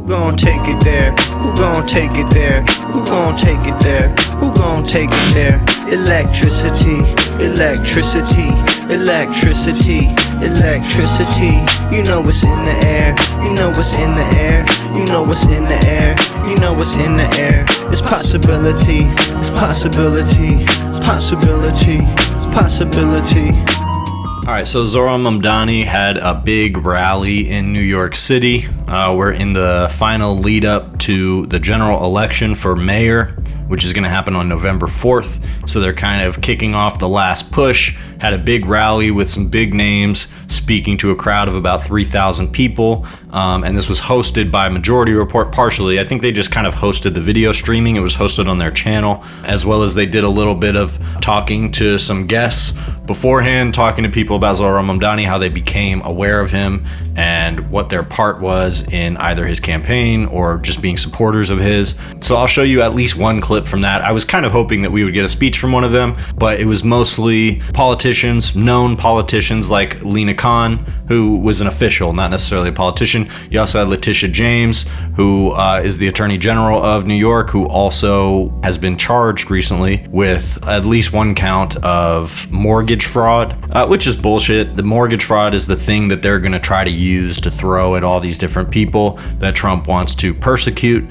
Who gon' take it there? Who gon' take it there? Who gon' take it there? Who gon' take it there? Electricity, electricity, electricity, electricity. You know what's in the air. You know what's in the air. You know what's in the air. You know what's in the air. It's possibility. It's possibility. It's possibility. It's possibility. Alright, so Zohran Mamdani had a big rally in New York City. We're in the final lead up to the general election for mayor, which is going to happen on November 4th. So they're kind of kicking off the last push. Had a big rally with some big names, speaking to a crowd of about 3,000 people. And this was hosted by Majority Report partially. I think they just kind of hosted the video streaming. It was hosted on their channel, as well as they did a little bit of talking to some guests beforehand, talking to people about Zohran Mamdani, how they became aware of him and what their part was in either his campaign or just being supporters of his. So I'll show you at least one clip from that. I was kind of hoping that we would get a speech from one of them, but it was mostly politicians, known politicians like Lina Khan, who was an official, not necessarily a politician. You also had Letitia James, who is the Attorney General of New York, who also has been charged recently with at least one count of mortgage fraud, which is bullshit. The mortgage fraud is the thing that they're going to try to use to throw at all these different people that Trump wants to persecute.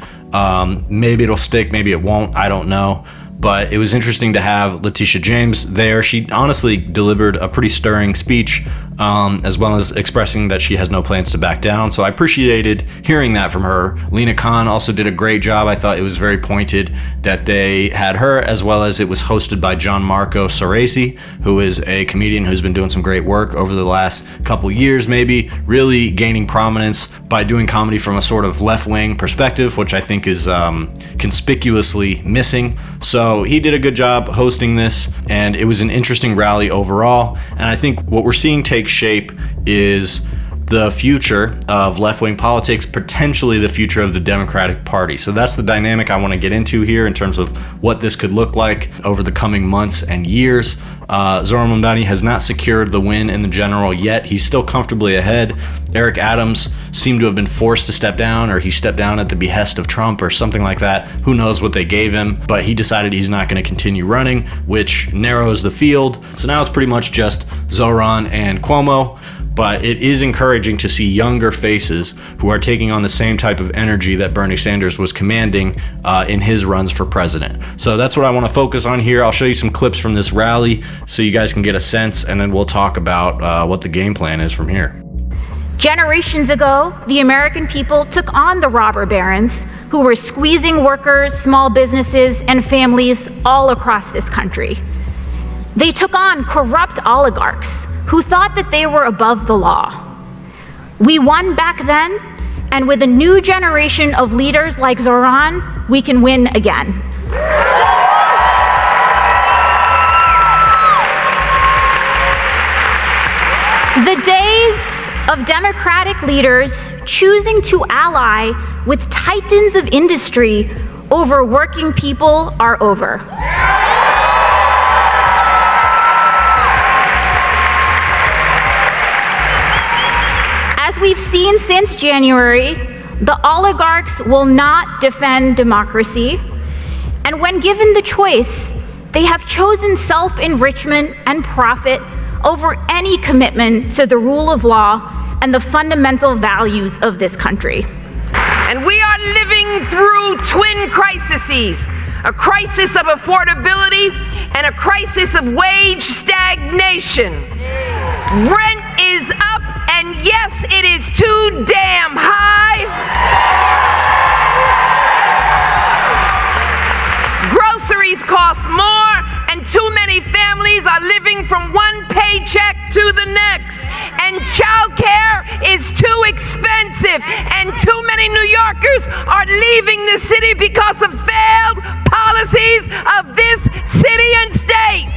Maybe it'll stick, maybe it won't, I don't know. But it was interesting to have Letitia James there. She honestly delivered a pretty stirring speech, as well as expressing that she has no plans to back down. So I appreciated hearing that from her. Lina Khan also did a great job. I thought it was very pointed that they had her, as well as it was hosted by Gianmarco Soresi, who is a comedian who's been doing some great work over the last couple years, maybe really gaining prominence by doing comedy from a sort of left-wing perspective, which I think is conspicuously missing. So he did a good job hosting this, and it was an interesting rally overall. And I think what we're seeing take shape is the future of left-wing politics, potentially the future of the Democratic Party. So that's the dynamic I want to get into here in terms of what this could look like over the coming months and years. Zohran Mamdani has not secured the win in the general yet. He's still comfortably ahead. Eric Adams seemed to have been forced to step down, or he stepped down at the behest of Trump or something like that. Who knows what they gave him, but he decided he's not going to continue running, which narrows the field. So now it's pretty much just Zohran and Cuomo. But it is encouraging to see younger faces who are taking on the same type of energy that Bernie Sanders was commanding in his runs for president. So that's what I want to focus on here. I'll show you some clips from this rally so you guys can get a sense, and then we'll talk about what the game plan is from here. Generations ago, the American people took on the robber barons who were squeezing workers, small businesses, and families all across this country. They took on corrupt oligarchs who thought that they were above the law. We won back then, and with a new generation of leaders like Zohran, we can win again. The days of Democratic leaders choosing to ally with titans of industry over working people are over. As we've seen since January, the oligarchs will not defend democracy, and when given the choice, they have chosen self-enrichment and profit over any commitment to the rule of law and the fundamental values of this country. And we are living through twin crises, a crisis of affordability and a crisis of wage stagnation. Rent is up, and yes, it is too damn high. Groceries cost more, and too many families are living from one paycheck to the next. And childcare is too expensive, and too many New Yorkers are leaving the city because of failed policies of this city and state.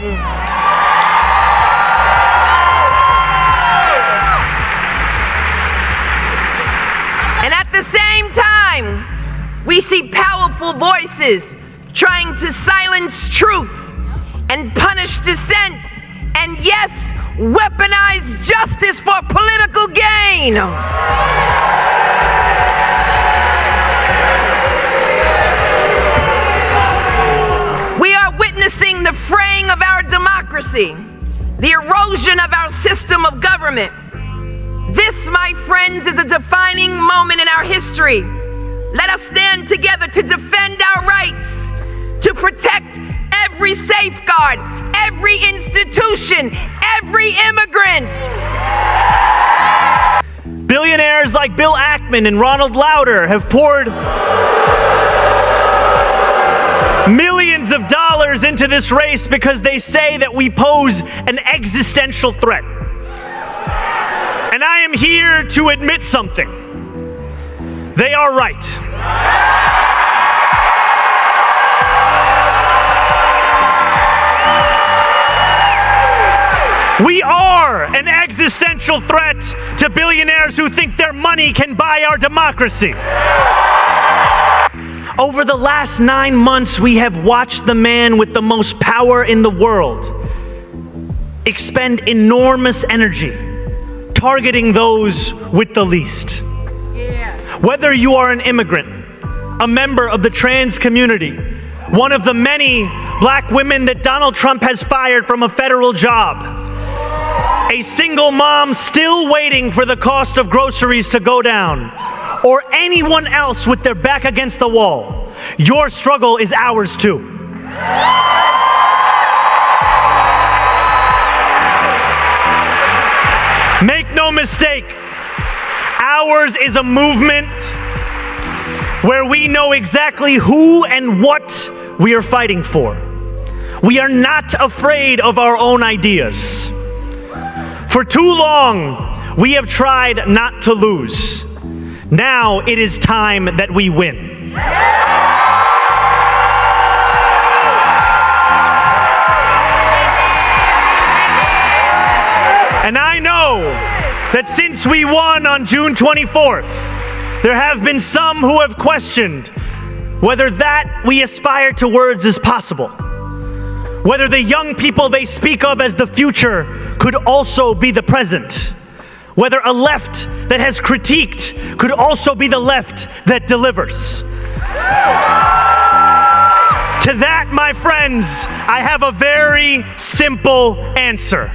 And at the same time, we see powerful voices trying to silence truth and punish dissent, and yes, weaponize justice. 'Cause justice for political gain. the erosion of our system of government. This, my friends, is a defining moment in our history. Let us stand together to defend our rights, to protect every safeguard, every institution, every immigrant. Billionaires like Bill Ackman and Ronald Lauder have poured millions of dollars into this race because they say that we pose an existential threat. And I am here to admit something. They are right. We are an existential threat to billionaires who think their money can buy our democracy. Over the last 9 months, we have watched the man with the most power in the world expend enormous energy targeting those with the least. Whether you are an immigrant, a member of the trans community, one of the many black women that Donald Trump has fired from a federal job, a single mom still waiting for the cost of groceries to go down, or anyone else with their back against the wall, your struggle is ours too. Make no mistake, ours is a movement where we know exactly who and what we are fighting for. We are not afraid of our own ideas. For too long, we have tried not to lose. Now it is time that we win. And I know that since we won on June 24th, there have been some who have questioned whether that we aspire towards is possible. Whether the young people they speak of as the future could also be the present. Whether a left that has critiqued could also be the left that delivers. To that, my friends, I have a very simple answer.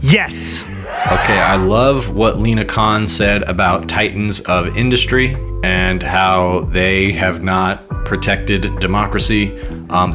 Yes. Okay, I love what Lina Khan said about titans of industry and how they have not protected democracy.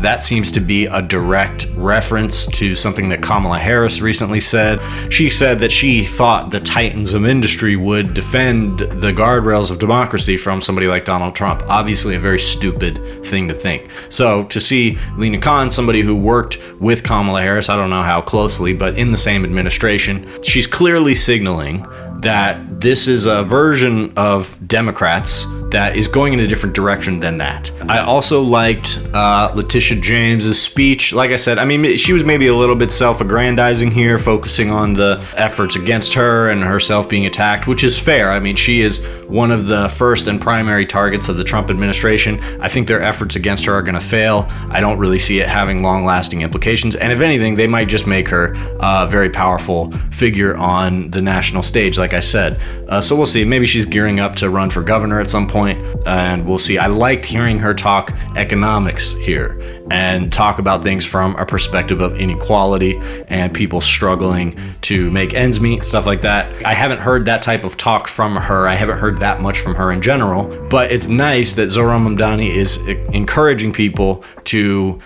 That seems to be a direct reference to something that Kamala Harris recently said. She said that she thought the titans of industry would defend the guardrails of democracy from somebody like Donald Trump. Obviously a very stupid thing to think. So to see Lina Khan, somebody who worked with Kamala Harris, I don't know how closely, but in the same administration, she's clearly signaling that this is a version of Democrats that is going in a different direction than that. I also liked Letitia James's speech. Like I said, I mean, she was maybe a little bit self-aggrandizing here, focusing on the efforts against her and herself being attacked, which is fair. I mean, she is one of the first and primary targets of the Trump administration. I think their efforts against her are going to fail. I don't really see it having long-lasting implications. And if anything, they might just make her a very powerful figure on the national stage, like I said. So we'll see. Maybe she's gearing up to run for governor at some point, and we'll see. I liked hearing her talk economics here and talk about things from a perspective of inequality and people struggling to make ends meet, stuff like that. I haven't heard that type of talk from her. I haven't heard that much from her in general, but it's nice that Zohran Mamdani is encouraging people to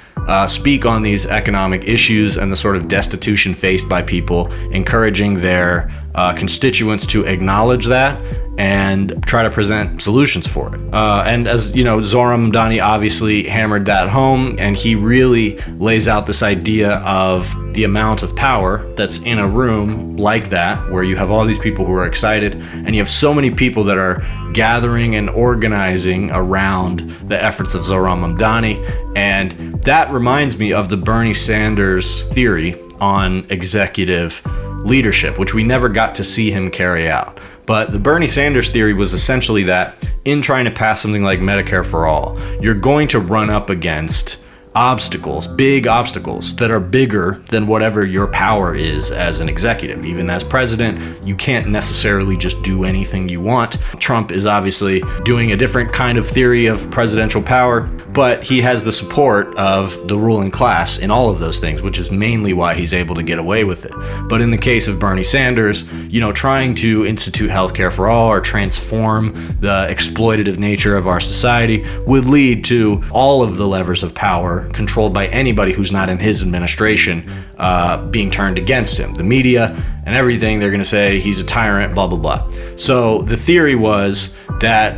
speak on these economic issues and the sort of destitution faced by people, encouraging their constituents to acknowledge that and try to present solutions for it. And as you know, Zohran Mamdani obviously hammered that home, and he really lays out this idea of the amount of power that's in a room like that, where you have all these people who are excited, and you have so many people that are gathering and organizing around the efforts of Zohran Mamdani. And that reminds me of the Bernie Sanders theory on executive leadership, which we never got to see him carry out. But the Bernie Sanders theory was essentially that in trying to pass something like Medicare for all, you're going to run up against obstacles, big obstacles that are bigger than whatever your power is as an executive. Even as president, you can't necessarily just do anything you want. Trump is obviously doing a different kind of theory of presidential power, but he has the support of the ruling class in all of those things, which is mainly why he's able to get away with it. But in the case of Bernie Sanders, trying to institute healthcare for all or transform the exploitative nature of our society would lead to all of the levers of power controlled by anybody who's not in his administration being turned against him. The media and everything, they're going to say he's a tyrant, blah, blah, blah. So the theory was that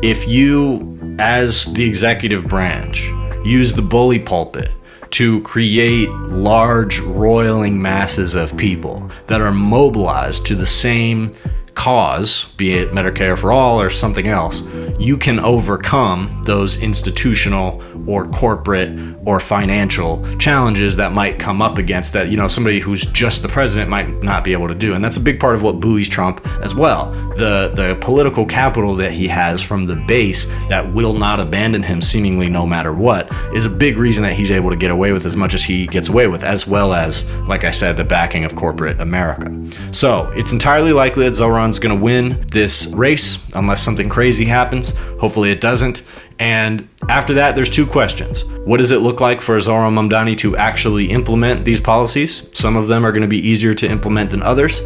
if you, as the executive branch, use the bully pulpit to create large roiling masses of people that are mobilized to the same cause, be it Medicare for all or something else, you can overcome those institutional or corporate or financial challenges that might come up against that, somebody who's just the president might not be able to do. And that's a big part of what buoys Trump as well. The political capital that he has from the base that will not abandon him seemingly no matter what is a big reason that he's able to get away with as much as he gets away with, as well as, like I said, the backing of corporate America. So it's entirely likely that Zohran's going to win this race unless something crazy happens. Hopefully it doesn't. And after that, there's two questions. What does it look like for Zohran Mamdani to actually implement these policies? Some of them are going to be easier to implement than others.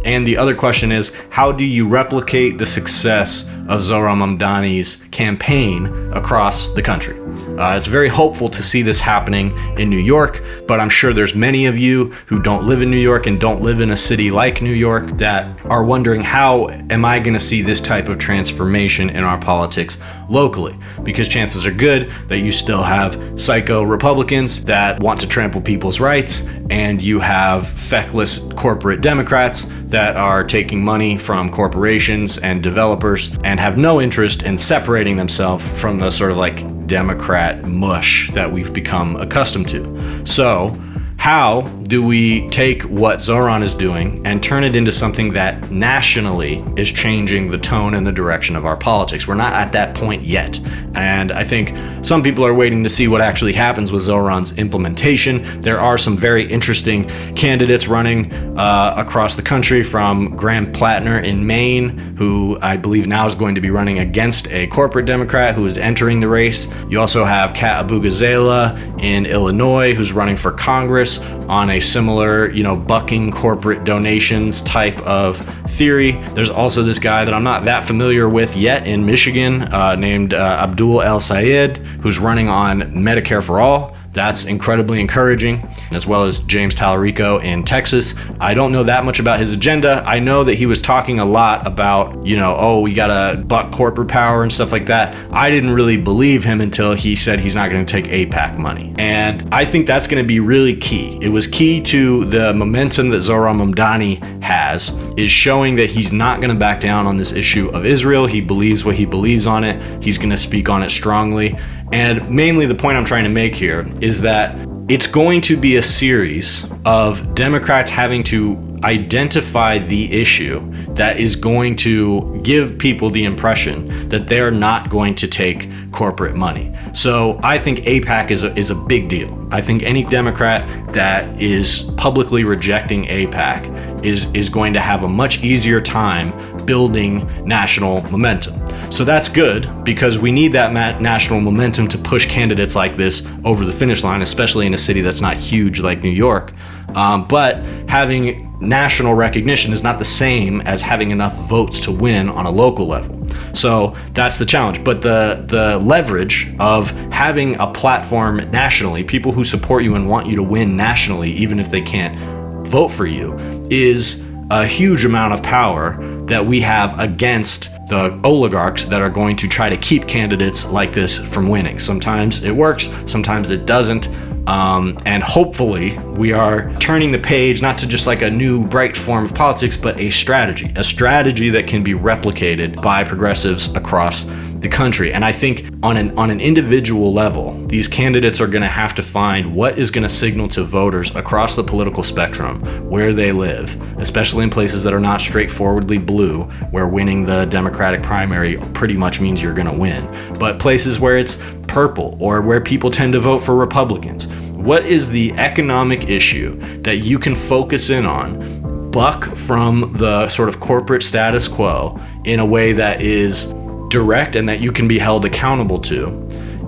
And the other question is, how do you replicate the success of Zohran Mamdani's campaign across the country? It's very hopeful to see this happening in New York, but I'm sure there's many of you who don't live in New York and don't live in a city like New York that are wondering, how am I going to see this type of transformation in our politics locally? Because chances are good that you still have psycho Republicans that want to trample people's rights, and you have feckless corporate Democrats that are taking money from corporations and developers and have no interest in separating themselves from the sort of like Democrat mush that we've become accustomed to. So how do we take what Zohran is doing and turn it into something that nationally is changing the tone and the direction of our politics? We're not at that point yet. And I think some people are waiting to see what actually happens with Zohran's implementation. There are some very interesting candidates running across the country, from Graham Plattner in Maine, who I believe now is going to be running against a corporate Democrat who is entering the race. You also have Kat Abugazela in Illinois, who's running for Congress on a similar, bucking corporate donations type of theory. There's also this guy that I'm not that familiar with yet in Michigan, named Abdul El Sayed, who's running on Medicare for all. That's incredibly encouraging, as well as James Talarico in Texas. I don't know that much about his agenda. I know that he was talking a lot about, we gotta buck corporate power and stuff like that. I didn't really believe him until he said he's not gonna take AIPAC money. And I think that's gonna be really key. It was key to the momentum that Zohran Mamdani has, is showing that he's not gonna back down on this issue of Israel. He believes what he believes on it. He's gonna speak on it strongly. And mainly the point I'm trying to make here is that it's going to be a series of Democrats having to identify the issue that is going to give people the impression that they're not going to take corporate money. So I think AIPAC is a big deal. I think any Democrat that is publicly rejecting AIPAC is going to have a much easier time building national momentum. So that's good, because we need that national momentum to push candidates like this over the finish line, especially in a city that's not huge like New York. But having national recognition is not the same as having enough votes to win on a local level. So that's the challenge. But the leverage of having a platform nationally, people who support you and want you to win nationally, even if they can't vote for you, is a huge amount of power that we have against the oligarchs that are going to try to keep candidates like this from winning. Sometimes it works, sometimes it doesn't. And hopefully we are turning the page, not to just like a new bright form of politics, but a strategy that can be replicated by progressives across the country. And I think on an individual level, these candidates are going to have to find what is going to signal to voters across the political spectrum where they live, especially in places that are not straightforwardly blue, where winning the Democratic primary pretty much means you're going to win, but places where it's purple or where people tend to vote for Republicans. What is the economic issue that you can focus in on, buck from the sort of corporate status quo in a way that is direct and that you can be held accountable to,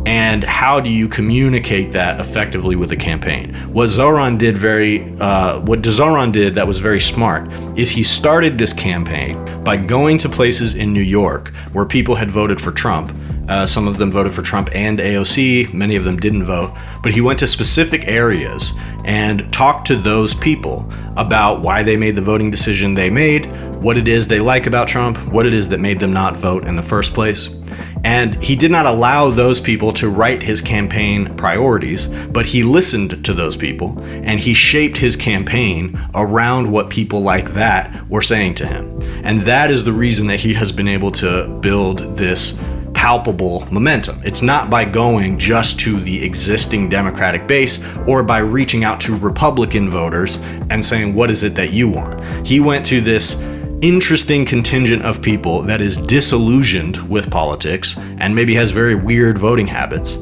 And how do you communicate that effectively with a campaign? What Zohran did that was very smart is he started this campaign by going to places in New York where people had voted for Trump. Some of them voted for Trump and AOC, many of them didn't vote, but he went to specific areas and talked to those people about why they made the voting decision they made, what it is they like about Trump, what it is that made them not vote in the first place. And he did not allow those people to write his campaign priorities, but he listened to those people and he shaped his campaign around what people like that were saying to him. And that is the reason that he has been able to build this palpable momentum. It's not by going just to the existing Democratic base or by reaching out to Republican voters and saying, what is it that you want? He went to this interesting contingent of people that is disillusioned with politics and maybe has very weird voting habits.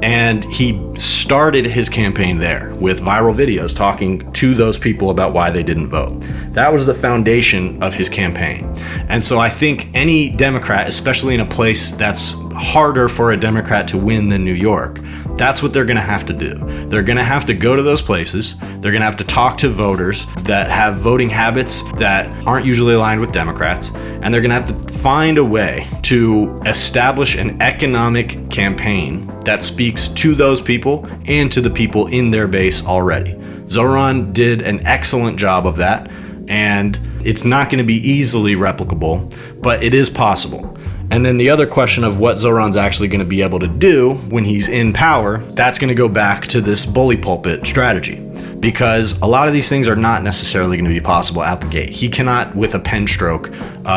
And he started his campaign there with viral videos talking to those people about why they didn't vote. That was the foundation of his campaign. And so I think any Democrat, especially in a place that's harder for a Democrat to win than New York, that's what they're going to have to do. They're going to have to go to those places. They're going to have to talk to voters that have voting habits that aren't usually aligned with Democrats. And they're going to have to find a way to establish an economic campaign that speaks to those people and to the people in their base already. Zohran did an excellent job of that. And it's not going to be easily replicable, but it is possible. And then the other question of what Zohran's actually going to be able to do when he's in power, that's going to go back to this bully pulpit strategy. Because a lot of these things are not necessarily going to be possible out the gate. He cannot, with a pen stroke,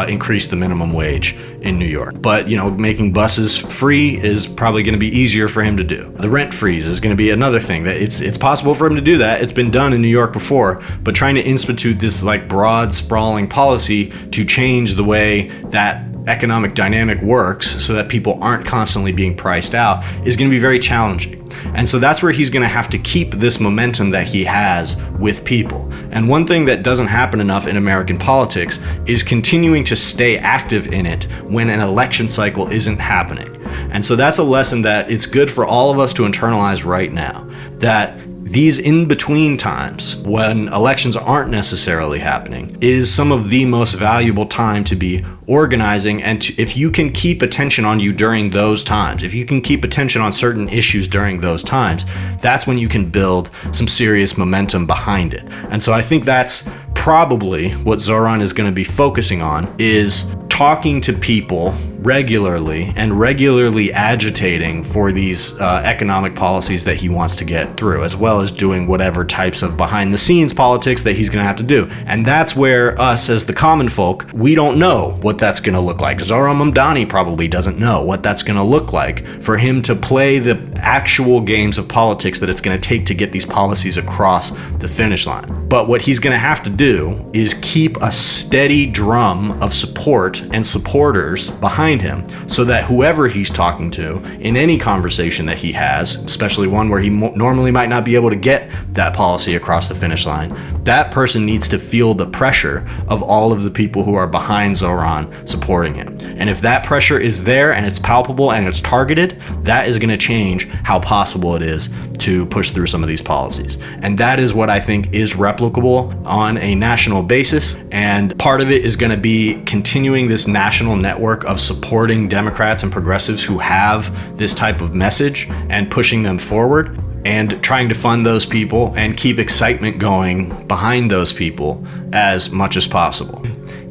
increase the minimum wage in New York. But, making buses free is probably going to be easier for him to do. The rent freeze is going to be another thing that it's possible for him to do that. It's been done in New York before, but trying to institute this broad, sprawling policy to change the way that economic dynamic works so that people aren't constantly being priced out is going to be very challenging. And so that's where he's going to have to keep this momentum that he has with people. And one thing that doesn't happen enough in American politics is continuing to stay active in it when an election cycle isn't happening. And so that's a lesson that it's good for all of us to internalize right now, that these in-between times when elections aren't necessarily happening is some of the most valuable time to be organizing. And if you can keep attention on you during those times, if you can keep attention on certain issues during those times, that's when you can build some serious momentum behind it. And so I think that's probably what Zohran is going to be focusing on, is talking to people regularly and regularly agitating for these economic policies that he wants to get through, as well as doing whatever types of behind the scenes politics that he's going to have to do. And that's where us as the common folk, we don't know what that's going to look like. Zohran Mamdani probably doesn't know what that's going to look like for him to play the actual games of politics that it's going to take to get these policies across the finish line. But what he's going to have to do is keep a steady drum of support and supporters behind him, so that whoever he's talking to in any conversation that he has, especially one where he normally might not be able to get that policy across the finish line, that person needs to feel the pressure of all of the people who are behind Zohran supporting him. And if that pressure is there and it's palpable and it's targeted, that is going to change how possible it is to push through some of these policies. And that is what I think is replicable on a national basis. And part of it is going to be continuing this national network of supporting Democrats and progressives who have this type of message and pushing them forward, and trying to fund those people and keep excitement going behind those people as much as possible.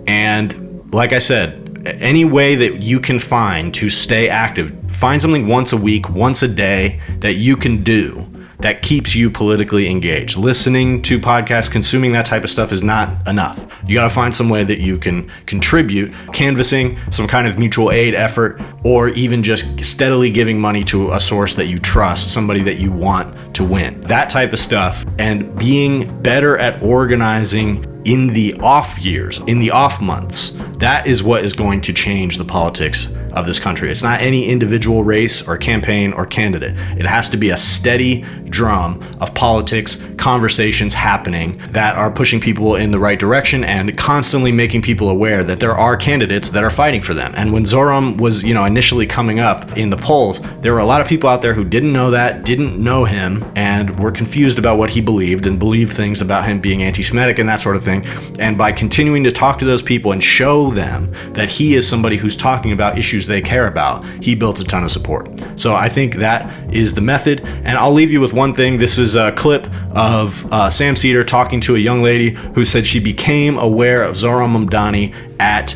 And like I said, any way that you can find to stay active, find something once a week, once a day that you can do that keeps you politically engaged. Listening to podcasts, consuming that type of stuff is not enough. You got to find some way that you can contribute, canvassing, some kind of mutual aid effort, or even just steadily giving money to a source that you trust, somebody that you want to win. That type of stuff, and being better at organizing in the off years, in the off months, that is what is going to change the politics of this country. It's not any individual race or campaign or candidate. It has to be a steady drum of politics conversations happening that are pushing people in the right direction and constantly making people aware that there are candidates that are fighting for them. And when Zohran was, initially coming up in the polls, there were a lot of people out there who didn't know that, didn't know him, and were confused about what he believed and believed things about him being anti-Semitic and that sort of thing. And by continuing to talk to those people and show them that he is somebody who's talking about issues they care about, he built a ton of support. So I think that is the method. And I'll leave you with one thing. This is a clip of Sam Cedar talking to a young lady who said she became aware of Zohran Mamdani at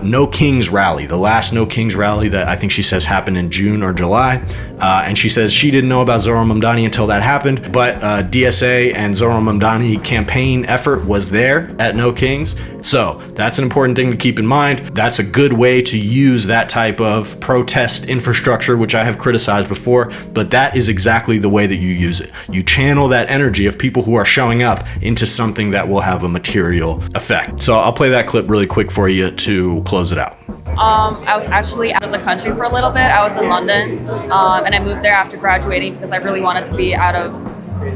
No Kings rally, the last No Kings rally that I think she says happened in June or July. And she says she didn't know about Zohran Mamdani until that happened, but DSA and Zohran Mamdani campaign effort was there at No Kings. So that's an important thing to keep in mind. That's a good way to use that type of protest infrastructure, which I have criticized before, but that is exactly the way that you use it. You channel that energy of people who are showing up into something that will have a material effect. So I'll play that clip really quick for you to close it out. I was actually out of the country for a little bit. I was in London, and I moved there after graduating because I really wanted to be out of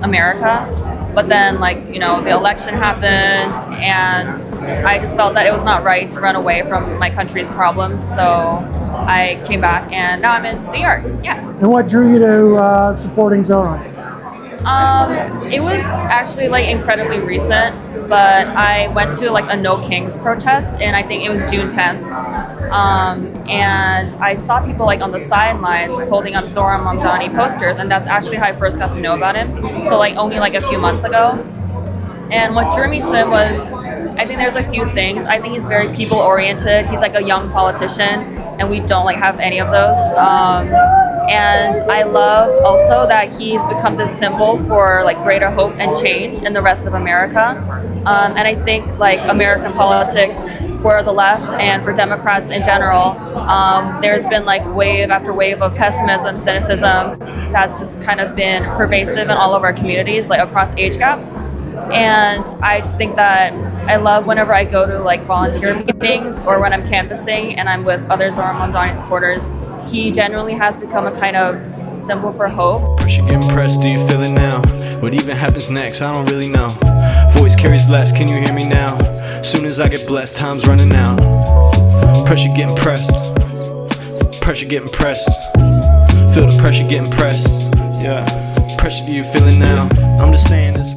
America. But then, the election happened, and I just felt that it was not right to run away from my country's problems. So I came back, and now I'm in New York. Yeah. And what drew you to supporting Zohran? It was actually incredibly recent, but I went to a No Kings protest, and I think it was June 10th. And I saw people on the sidelines holding up Zohran Mamdani posters, and that's actually how I first got to know about him. So only a few months ago. And what drew me to him was, I think there's a few things. I think he's very people oriented. He's a young politician, and we don't have any of those. And I love also that he's become this symbol for greater hope and change in the rest of America. And I think American politics for the left and for Democrats in general, there's been wave after wave of pessimism, cynicism that's just kind of been pervasive in all of our communities, across age gaps. And I just think that I love whenever I go to volunteer meetings or when I'm canvassing and I'm with other Zohran Mamdani supporters, he generally has become a kind of symbol for hope. Pressure getting pressed, do you feel it now? What even happens next, I don't really know. Voice carries less, can you hear me now? Soon as I get blessed, time's running out. Pressure getting pressed. Pressure getting pressed. Feel the pressure getting pressed. Yeah. Pressure, do you feel it now? I'm just saying this.